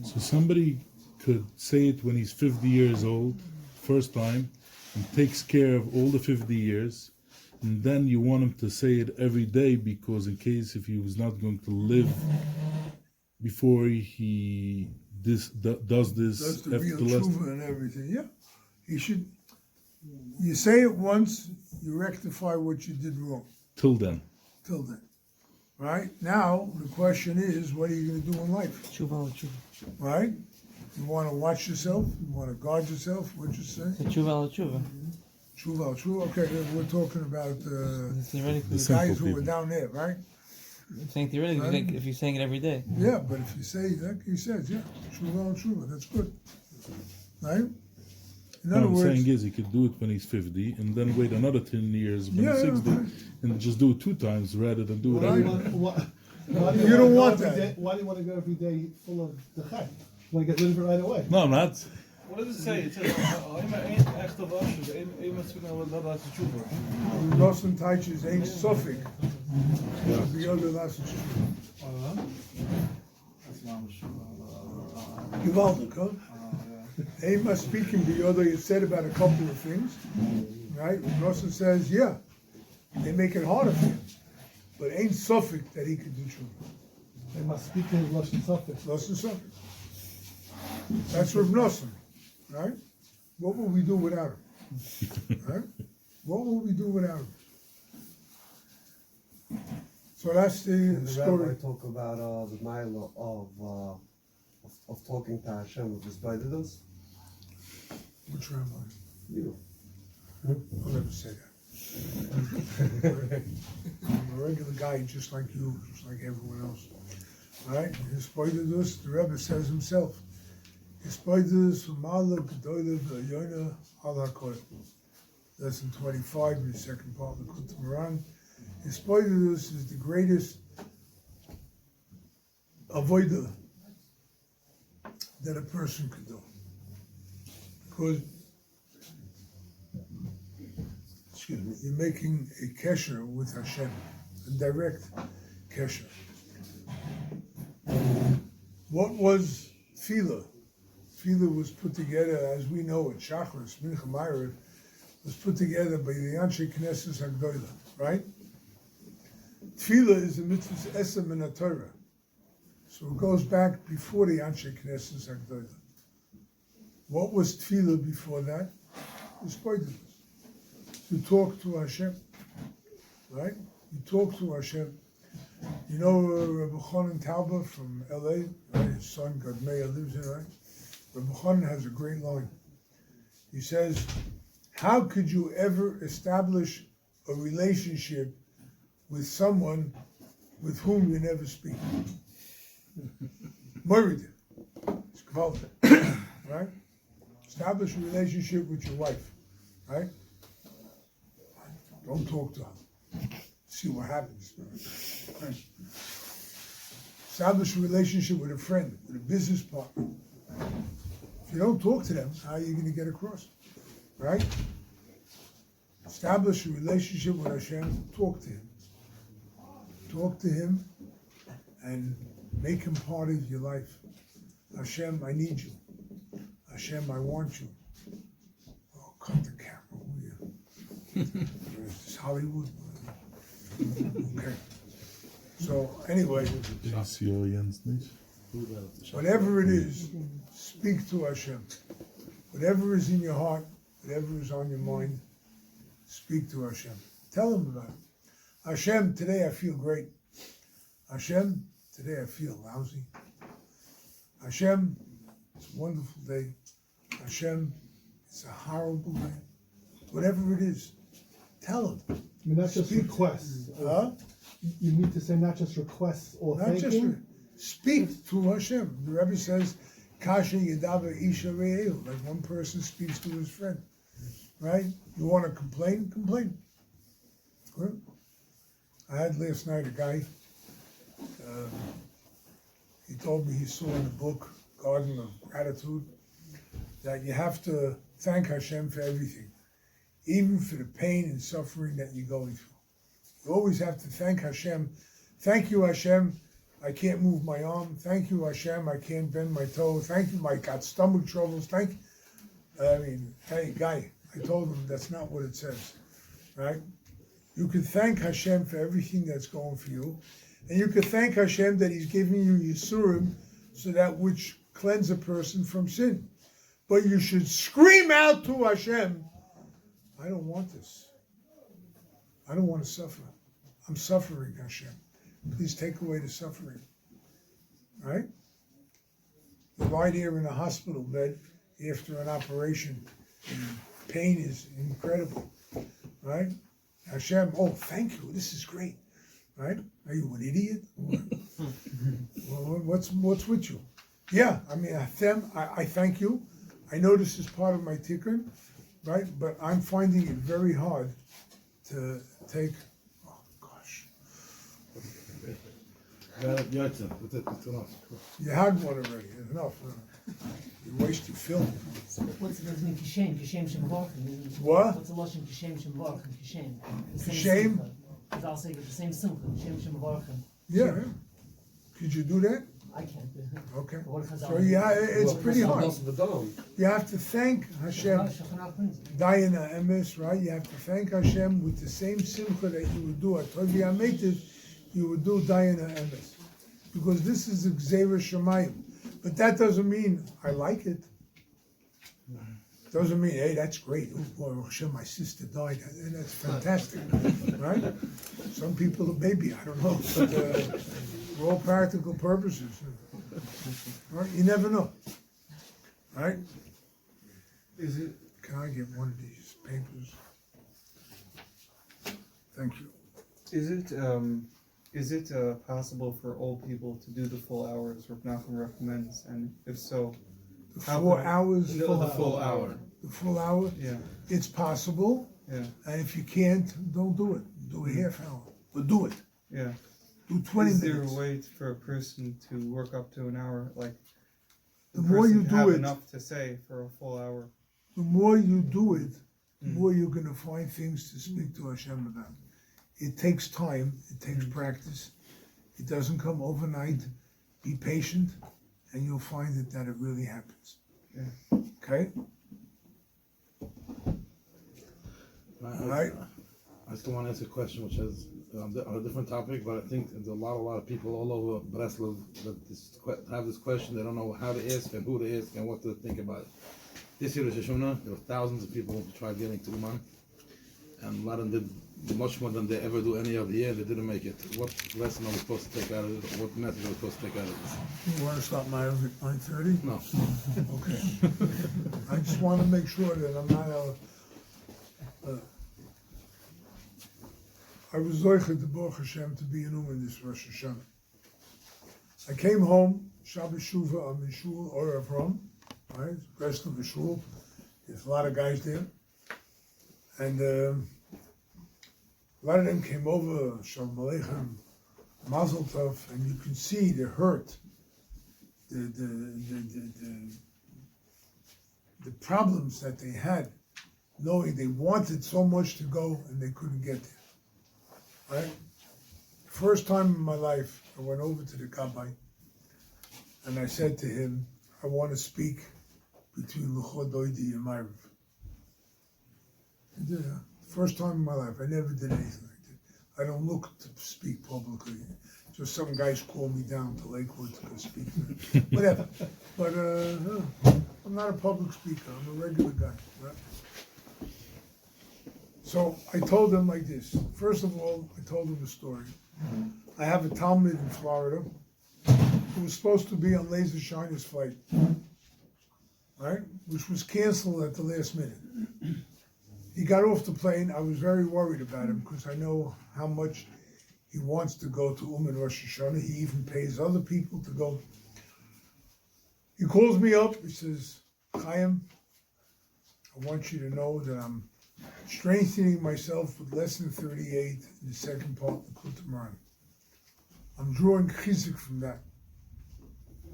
So somebody could say it when he's 50 years old, first time, and takes care of all the 50 years, and then you want him to say it every day because in case if he was not going to live before he does this That's the after real the last. tshuva and everything. Yeah, you should. You say it once, you rectify what you did wrong. Till then. Till then, right? Now the question is, what are you going to do in life? Tshuva. Right? You want to watch yourself. You want to guard yourself. What you say? Tshuva. Tshuva, okay, we're talking about Theoretically, the simple guys who were people. down there, right? I'm saying theoretically, if you're saying it every day. Yeah, but if you say, like he says, yeah, Tshuva, that's good. Right? In What other I'm words, saying is he could do it when he's 50 and then wait another 10 years when Yeah, he's yeah, 60 right. and just do it 2 times rather than do it Why do every you day. want, why do You don't wanna go want every that. day- Why do you want to go every day full of the chai? You want to get rid of it right away? No, I'm not. What does it say? It says, immer ein echte Wasche, immer zu einer Ladrat Tshuva. Nosson Taiches ain't Suffolk. The other last That's mamish. Givaldik, huh? Ema speaking the other, you said about a couple of things, right? Nosson says, yeah, they make it harder for him, but ain't Suffolk that he could do Tshuva. They must speak in Russian suffix. Nosson Suffolk. That's Rav Nosson, right? What will we do without him? Right? What will we do without him? So that's the And the story. rabbi talk about the mile of talking to Hashem with his Baidados. Which rabbi? You. I'll never say that. I'm a regular guy, just like you, just like everyone else. All right? In spite of this, the Rebbe says himself, in spite of this, lesson 25 in the second part of the Kut Moran. In spite of this is the greatest avodah that a person could do. Because you're making a kesher with Hashem, a direct kesher. What was tefillah? Tefillah was put together, as we know, at Shachris, Mincha Ma'ariv, was put together by the Anshe Knesset HaGdolah, right? Tefillah is a mitzvah esem in the Torah. So it goes back before the Anshe Knesset HaGdolah. What was tefillah before that? It was pointless. You talk to Hashem, right? You talk to Hashem. You know Rabbi Chanan Tauber from LA, right? His son, God Meir, lives there, right? Rabbi Chanan has a great line. He says, how could you ever establish a relationship with someone with whom you never speak? Morid. It's Shkvat, right? Establish a relationship with your wife, right? Don't talk to her. See what happens. Right? Establish a relationship with a friend, with a business partner. If you don't talk to them, how are you going to get across? Right? Establish a relationship with Hashem. Talk to Him. Talk to Him and make Him part of your life. Hashem, I need you. Hashem, I want you. Oh, cut the camera, will you? It's Hollywood. Okay. So, anyway, whatever it is, speak to Hashem. Whatever is in your heart, whatever is on your mind, speak to Hashem. Tell Him about it. Hashem, today I feel great. Hashem, today I feel lousy. Hashem, it's a wonderful day. Hashem, it's a horrible day. Whatever it is, tell Him. I mean, not just Speak. requests. Huh? You need to say not just requests or Not just thanking. speak to Hashem. The Rebbe says, "Kasha yedava isha re'elu," like one person speaks to his friend. Right? You want to complain? Complain. Good. I had last night a guy. He told me he saw in the book Garden of Gratitude that you have to thank Hashem for everything, even for the pain and suffering that you're going through. You always have to thank Hashem. Thank you, Hashem. I can't move my arm. Thank you, Hashem. I can't bend my toe. Thank you, I got stomach troubles. Thank you. I mean, hey, guy, I told him that's not what it says, right? You can thank Hashem for everything that's going for you. And you can thank Hashem that He's giving you Yisurim so that which cleanse a person from sin. But you should scream out to Hashem, I don't want this. I don't want to suffer. I'm suffering, Hashem. Please take away the suffering. Right? You lie there in a hospital bed after an operation. pain is incredible, right? Hashem, oh, thank you, this is great, right? Are you an idiot? Well, what's with you? Yeah, I mean, Hashem, I thank you. I know this is part of my tikkun, right? But I'm finding it very hard to take, oh gosh. You had one already, enough. You waste your film. What's the difference between kishem shemvorchen? What? What's the lotion kishem shemvorchen? Kishem. Kishem? Because I'll say the same simcha. Kishem shemvorchen. Yeah. Could you do that? I can't do it. Okay. What Chazal So yeah, it's pretty hard. Vadam. You have to thank Hashem. Dayana emes, right? You have to thank Hashem with the same simcha that you would do at Tovi Ametiv, you would do Dayana emes. Because this is the Gzeira Shemayim. But that doesn't mean I like it. Doesn't mean, hey, that's great. Oh boy, Hashem, my sister died, and that's fantastic, right? Some people, maybe, I don't know, but for all practical purposes, right? You never know, right? Is it, Can I get one of these papers? Thank you. Is it possible for old people to do the full hours Rav Nachum recommends, and if so, The how 4 could- hours, the full hour? the full hour, Yeah, it's possible, yeah, and if you can't, don't do it. Do a half hour, but do it. yeah. Do 20 Is there minutes. a way for a person to work up to an hour, like The the more you person have do it, enough to say for a full hour? the more you do it, the Mm. more you're going to find things to speak to Hashem about. It takes time, it takes practice. It doesn't come overnight. Be patient, and you'll find that it really happens. Yeah. Okay? Right. I still want to ask a question which is on a different topic, but I think there's a lot of people all over Breslov that have this question. They don't know how to ask and who to ask and what to think about it. This year, Rosh Hashanah, there were thousands of people who tried getting to Uman, and a lot of them did much more than they ever do any other year. They didn't make it. What lesson are we supposed to take out of it? What message are we supposed to take out of this? You want to stop my at 9:30? No. Okay. I just want to make sure that I'm not I was zoichet to Baruch Hashem to be in this Rosh Hashanah. I came home, Shabbat Shuvah, I'm in Shul, or Avram, right? Rest of the Shul. There's a lot of guys there. And a lot of them came over, Shalom Aleichem, Mazel Tov, and you can see the hurt, the problems that they had, knowing they wanted so much to go and they couldn't get there. Right? First time in my life, I went over to the Gabbai and I said to him, I want to speak between Luchot Doidi and Ma'ariv. First time in my life, I never did anything like that. I don't look to speak publicly. Just some guys call me down to Lakewood to go speak. Whatever. But I'm not a public speaker. I'm a regular guy. Right? So I told them like this. First of all, I told them a story. I have a Talmud in Florida who was supposed to be on Laser Shiner's flight, right? Which was canceled at the last minute. He got off the plane. I was very worried about him because I know how much he wants to go to Umm Rosh Hashanah. He even pays other people to go. He calls me up. He says, Chaim, I want you to know that I'm strengthening myself with lesson 38 in the second part of the Kutamran. I'm drawing chizik from that.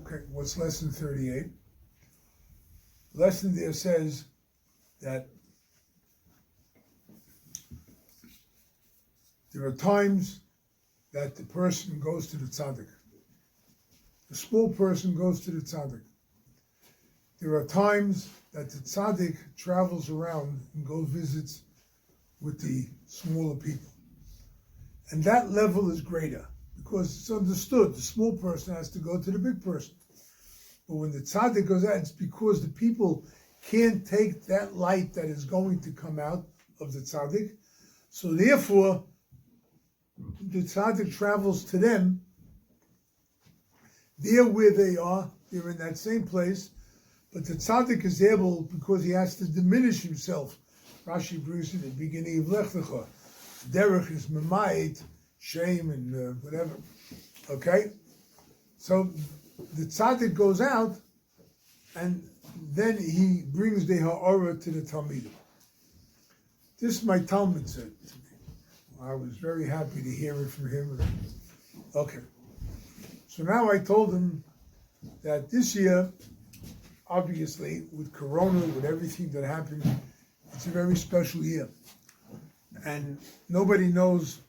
Okay, what's lesson 38? Lesson there says that there are times that the person goes to the tzaddik. The small person goes to the tzaddik. There are times that the tzaddik travels around and goes visits with the smaller people. And that level is greater because it's understood the small person has to go to the big person. But when the tzaddik goes out, it's because the people can't take that light that is going to come out of the tzaddik. So therefore, the tzaddik travels to them. They're where they are. They're in that same place. But the tzaddik is able, because he has to diminish himself Rashi brings it at the beginning of Lech Lecha. Derech is Memayit, shame and whatever. Okay? So the tzaddik goes out and then he brings the ha'ara to the Talmidim. This my Talmud said to me. I was very happy to hear it from him. Okay. So now I told him that this year, obviously, with Corona, with everything that happened, it's a very special year. And nobody knows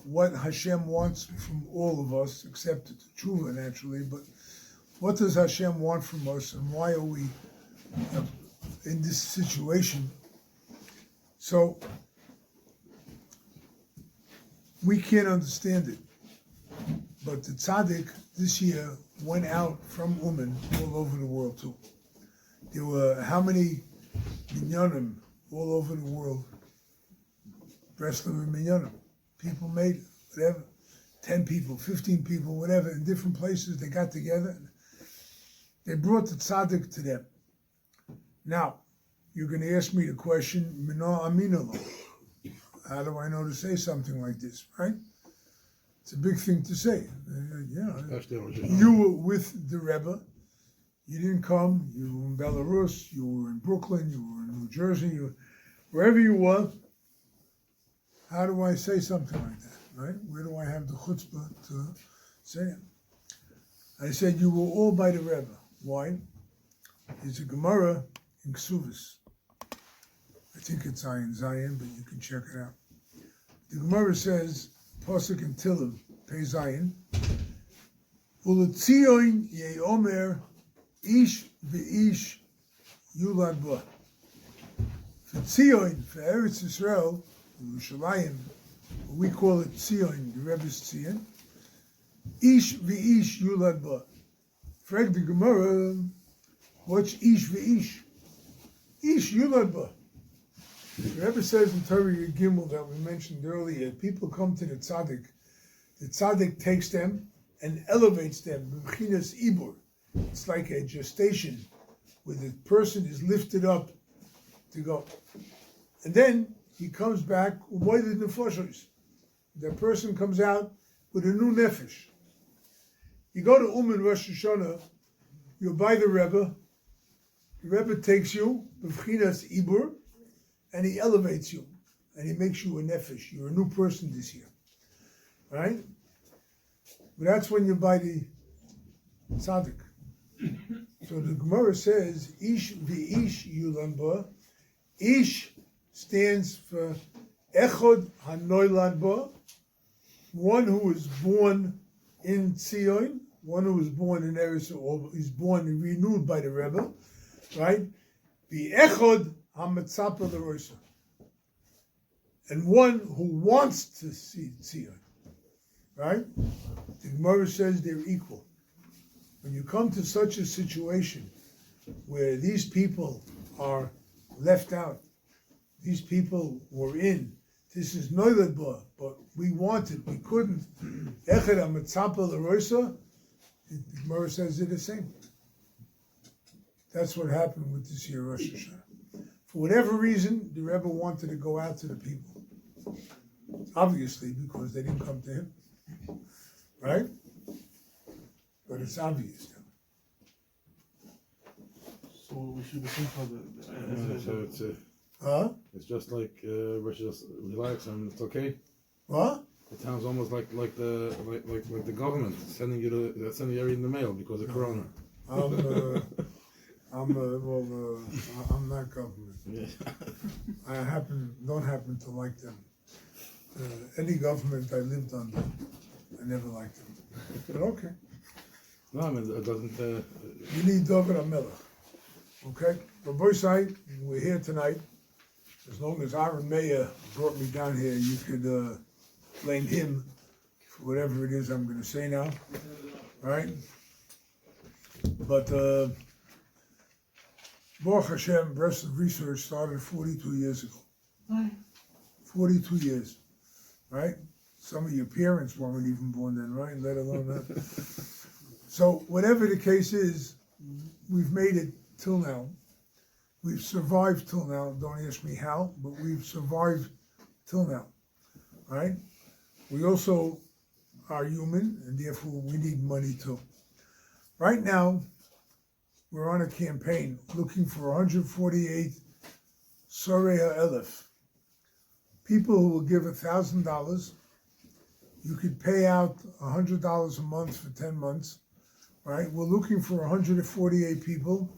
what Hashem wants from all of us, except the tshuva, naturally, but what does Hashem want from us, and why are we in this situation? So, we can't understand it. But the tzaddik this year went out from Uman all over the world too. There were how many minyanim all over the world? Breslov minyanim. People made whatever, 10 people, 15 people, whatever, in different places. They got together. And they brought the tzaddik to them. Now, you're going to ask me the question, Mina Aminalo. How do I know to say something like this, right? It's a big thing to say. You were with the Rebbe. You didn't come. You were in Belarus. You were in Brooklyn. You were in New Jersey. Wherever you were. How do I say something like that, right? Where do I have the chutzpah to say it? I said you were all by the Rebbe. Why? There's a Gemara in Ksuvas. I think it's Zion, but you can check it out. The Gemara says, Pasuk in Tillim, Pei Zion, Uletzion ye'omer ish ve'ish yulad ba. For Tzion, for Eretz Yisrael, Yerushalayim, we call it Tzion, the Rebbe's Tzion, ish ve'ish yulad ba. Frag the Gemara, what's ish ve'ish? Ish yulad ba. The Rebbe says in Torah Gimel that we mentioned earlier, people come to the tzaddik takes them and elevates them, b'chinas ibur. It's like a gestation where the person is lifted up to go. And then he comes back, the person comes out with a new nefesh. You go to Uman Rosh Hashanah, you're by the Rebbe takes you, b'chinas ibur, and he elevates you, and he makes you a nefesh. You're a new person this year, right? But that's when you're by the tzaddik. So the Gemara says, ish v'ish yulan ba. Ish stands for echod hanoilad ba, one who is born in Tzion, one who is born in Eretz, or is born and renewed by the Rebbe, right? The echod Hamatzapa the Rosa, and one who wants to see Tzion, right? The Gemara says they're equal. When you come to such a situation where these people are left out, these people were in, this is Noilad Ba, but we wanted, we couldn't. Echad Hamatzapa the Rosa, the Gemara says they're the same. That's what happened with this year Rosh Hashanah. For whatever reason, the Rebbe wanted to go out to the people. Obviously, because they didn't come to him. Right? But it's obvious. So we should be thankful it's just like we should just relax and it's okay. What? It sounds almost like the government sending you everything in the mail because of Corona. I'm not government. Yeah. I don't happen to like them. Any government I lived under, I never liked them. But okay. No, I mean, it doesn't... You need David HaMelech. Okay? But Boysai, we're here tonight. As long as Aaron Meyer brought me down here, you could blame him for whatever it is I'm going to say now. All right? But... Baruch Hashem, Breslov Research started 42 years ago. 42 years, right? Some of your parents weren't even born then, right? Let alone that. So whatever the case is, we've made it till now. we've survived till now. Don't ask me how, but we've survived till now, right? We also are human, and therefore we need money too. Right now, we're on a campaign looking for 148 Sorei Elef. People who will give $1,000. You could pay out $100 a month for 10 months, right? We're looking for 148 people,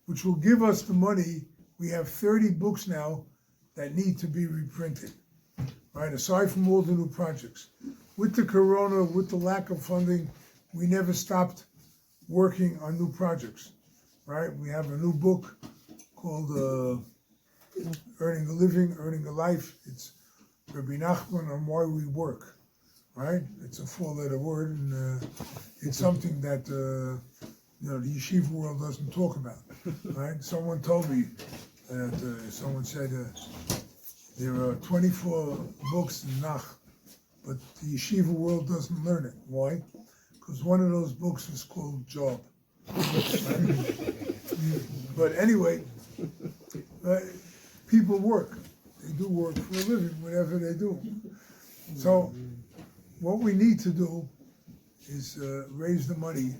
which will give us the money. We have 30 books now that need to be reprinted, right? Aside from all the new projects. With the corona, with the lack of funding, we never stopped working on new projects, right? We have a new book called Earning a Living, Earning a Life. It's Rabbi Nachman on why we work, right? It's a 4-letter word, and it's something that the yeshiva world doesn't talk about, right? Someone told me that someone said there are 24 books in Nach, but the yeshiva world doesn't learn it. Why? Because one of those books is called Job. But anyway, people work. They do work for a living, whatever they do. So what we need to do is raise the money,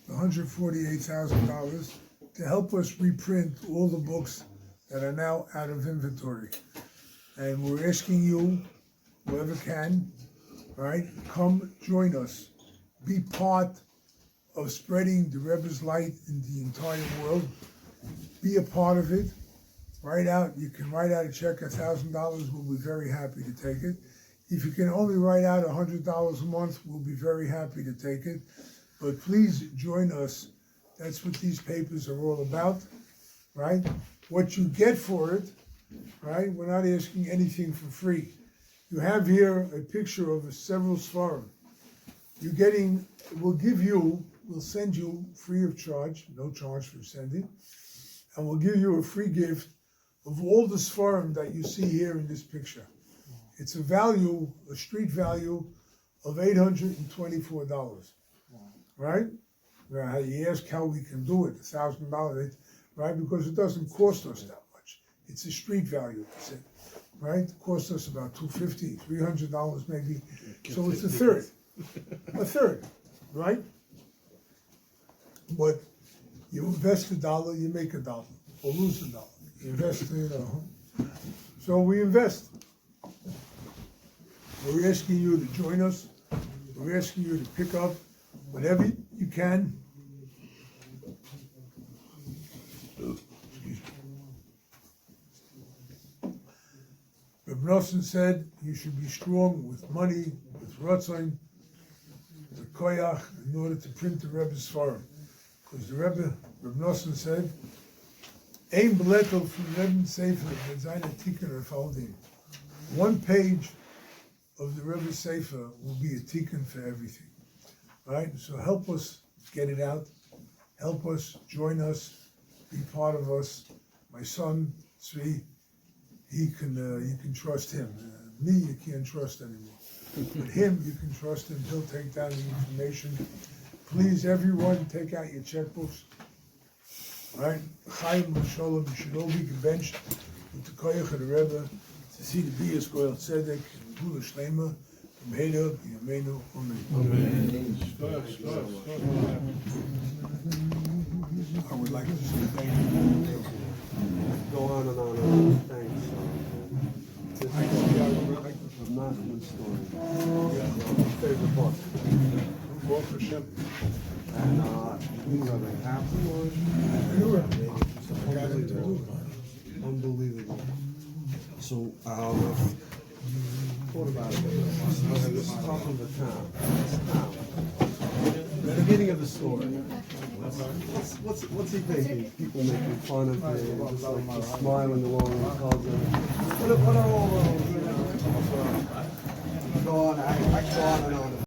$148,000, to help us reprint all the books that are now out of inventory. And we're asking you, whoever can, right, come join us. Be part of spreading the Rebbe's light in the entire world. Be a part of it. You can write out a check, $1,000, we'll be very happy to take it. If you can only write out $100 a month, we'll be very happy to take it. But please join us. That's what these papers are all about, right? What you get for it, right? We're not asking anything for free. You have here a picture of several svarim. We'll send you free of charge, no charge for sending, and we'll give you a free gift of all the svarim that you see here in this picture. It's a street value of $824, right? Now, you ask how we can do it, $1,000, right? Because it doesn't cost us that much. It's a street value, right? It costs us about $250, $300 maybe. So it's a third, right? But you invest $1, you make $1, or lose $1. You invest, So we invest. We're asking you to join us. We're asking you to pick up whatever you can. Reb Nosson said you should be strong with money, with ratzon, with koyach, in order to print the Rebbe's Svarim. Because the Rebbe, Reb Nosson said, Ein blättel from Rebbe's Sefer mit seiner Tikkun erfolgen. One page of the Rebbe's Sefer will be a tikkun for everything. Right? So help us get it out. Help us, join us, be part of us. My son, Tzvi, you can trust him. Me, you can't trust anymore. But him, you can trust him. He'll take down the information. Please, everyone, take out your checkbooks. Right? Chayim Shalom, you should all be benched with the koyach of the Rebbe to see the Biyas Goyal Tzedek and Gula Shlema from Heda B'Yameinu Amen. I would like to say thank you. Go on and on. Thanks. This is Nachman's story. My favorite book. And you know they have unbelievable. So thought about it. This is top of the town. The beginning of the story. What's he thinking? People making fun of him, just like smiling along and calls him. What are all those? Go on, I go on and on.